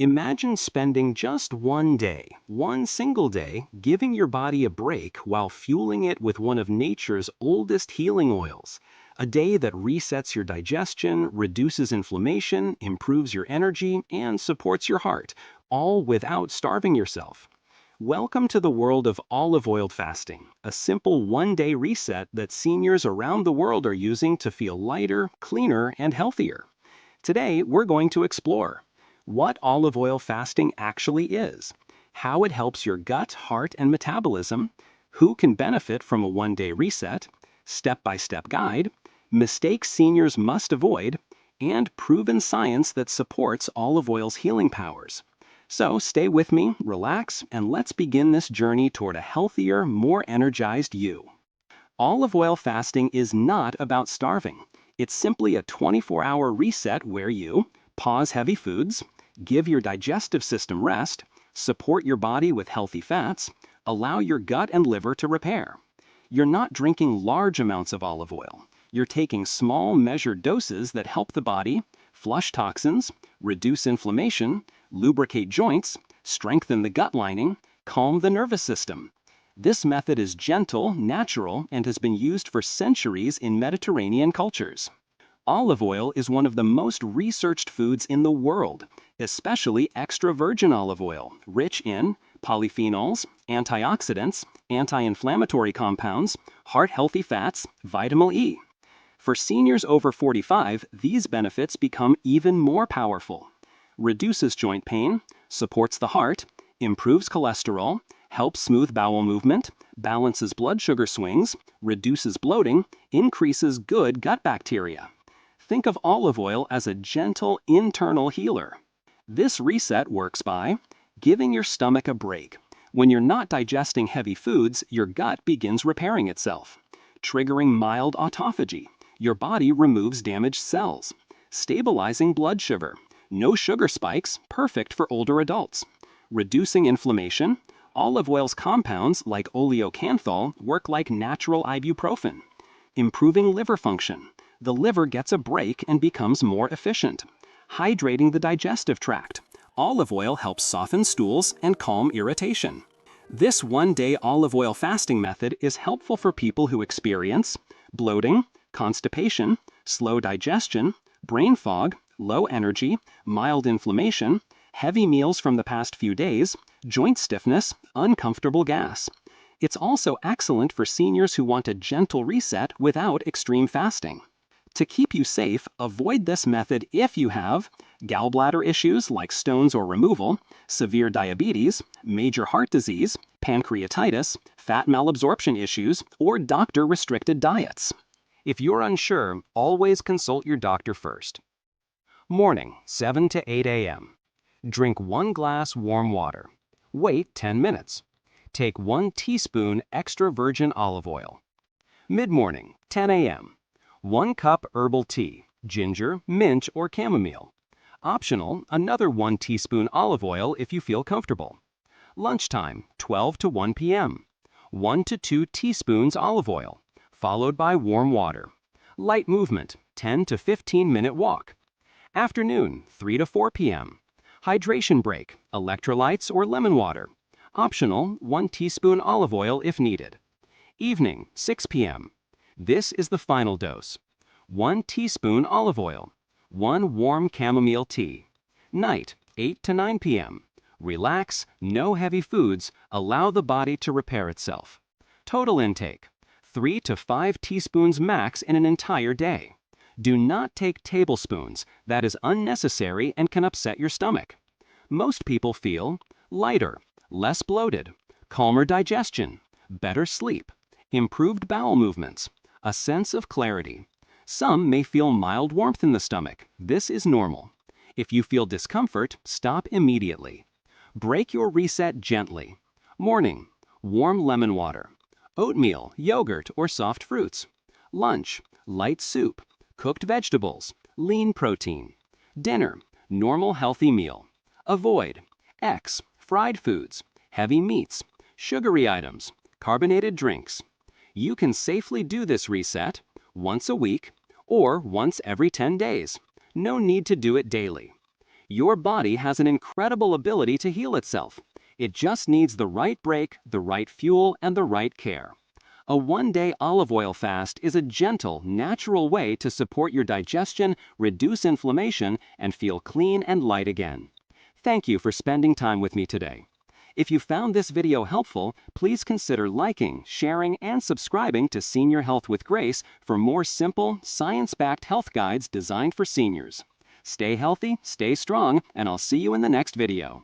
Imagine spending just one day, one single day, giving your body a break while fueling it with one of nature's oldest healing oils. A day that resets your digestion, reduces inflammation, improves your energy, and supports your heart, all without starving yourself. Welcome to the world of olive oil fasting, a simple one-day reset that seniors around the world are using to feel lighter, cleaner, and healthier. Today, we're going to explore what olive oil fasting actually is, how it helps your gut, heart, and metabolism, who can benefit from a one-day reset, step-by-step guide, mistakes seniors must avoid, and proven science that supports olive oil's healing powers. So stay with me, relax, and let's begin this journey toward a healthier, more energized you. Olive oil fasting is not about starving. It's simply a 24-hour reset where you pause heavy foods, give your digestive system rest, support your body with healthy fats, allow your gut and liver to repair. You're not drinking large amounts of olive oil. You're taking small, measured doses that help the body flush toxins, reduce inflammation, lubricate joints, strengthen the gut lining, calm the nervous system. This method is gentle, natural, and has been used for centuries in Mediterranean cultures. Olive oil is one of the most researched foods in the world, especially extra virgin olive oil, rich in polyphenols, antioxidants, anti-inflammatory compounds, heart-healthy fats, vitamin E. For seniors over 45, these benefits become even more powerful. Reduces joint pain, supports the heart, improves cholesterol, helps smooth bowel movement, balances blood sugar swings, reduces bloating, increases good gut bacteria. Think of olive oil as a gentle internal healer. This reset works by giving your stomach a break. When you're not digesting heavy foods, your gut begins repairing itself, triggering mild autophagy. Your body removes damaged cells, stabilizing blood sugar. No sugar spikes, perfect for older adults. Reducing inflammation. Olive oil's compounds, like oleocanthal, work like natural ibuprofen. Improving liver function. The liver gets a break and becomes more efficient. Hydrating the digestive tract. Olive oil helps soften stools and calm irritation. This one-day olive oil fasting method is helpful for people who experience bloating, constipation, slow digestion, brain fog, low energy, mild inflammation, heavy meals from the past few days, joint stiffness, uncomfortable gas. It's also excellent for seniors who want a gentle reset without extreme fasting. To keep you safe, avoid this method if you have gallbladder issues like stones or removal, severe diabetes, major heart disease, pancreatitis, fat malabsorption issues, or doctor-restricted diets. If you're unsure, always consult your doctor first. Morning, 7 to 8 a.m. Drink 1 glass warm water. Wait 10 minutes. Take 1 teaspoon extra virgin olive oil. Mid-morning, 10 a.m. 1 cup herbal tea, ginger, mint, or chamomile. Optional, another 1 teaspoon olive oil if you feel comfortable. Lunchtime, 12 to 1 p.m. 1 to 2 teaspoons olive oil, followed by warm water. Light movement, 10 to 15-minute walk. Afternoon, 3 to 4 p.m. Hydration break, electrolytes or lemon water. Optional, 1 teaspoon olive oil if needed. Evening, 6 p.m. This is the final dose. 1 teaspoon olive oil. 1 warm chamomile tea. Night, 8 to 9 p.m. Relax, no heavy foods, allow the body to repair itself. Total intake, 3 to 5 teaspoons max in an entire day. Do not take tablespoons, that is unnecessary and can upset your stomach. Most people feel lighter, less bloated, calmer digestion, better sleep, improved bowel movements, a sense of clarity. Some may feel mild warmth in the stomach. This is normal. If you feel discomfort, stop immediately. Break your reset gently. Morning, warm lemon water. Oatmeal, yogurt, or soft fruits. Lunch, light soup, cooked vegetables, lean protein. Dinner, normal healthy meal. Avoid X, fried foods, heavy meats, sugary items, carbonated drinks. You can safely do this reset once a week or once every 10 days. No need to do it daily. Your body has an incredible ability to heal itself. It just needs the right break, the right fuel, and the right care. A one-day olive oil fast is a gentle, natural way to support your digestion, reduce inflammation, and feel clean and light again. Thank you for spending time with me today. If you found this video helpful, please consider liking, sharing, and subscribing to Senior Health with Grace for more simple, science-backed health guides designed for seniors. Stay healthy, stay strong, and I'll see you in the next video.